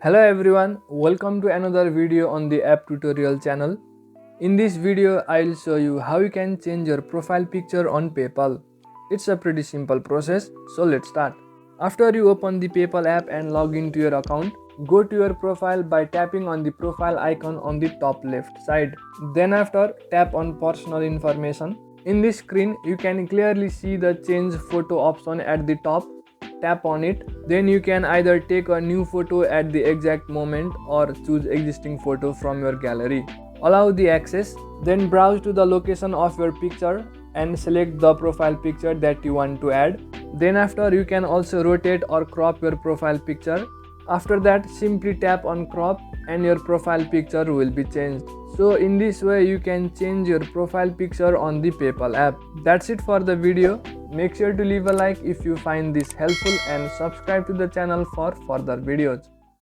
Hello everyone, welcome to another video on the app tutorial channel. In this video, I'll show you how you can change your profile picture on PayPal. It's a pretty simple process, so let's start. After you open the PayPal app and log into your account, go to your profile by tapping on the profile icon on the top left side. Then after, tap on personal information. In this screen, you can clearly see the change photo option at the top. Tap on it, then you can either take a new photo at the exact moment or choose existing photo from your gallery. Allow the access, then browse to the location of your picture and select the profile picture that you want to add. Then after, you can also rotate or crop your profile picture. After that, simply tap on crop and your profile picture will be changed. So in this way you can change your profile picture on the PayPal app. That's it for the video. Make sure to leave a like if you find this helpful and subscribe to the channel for further videos.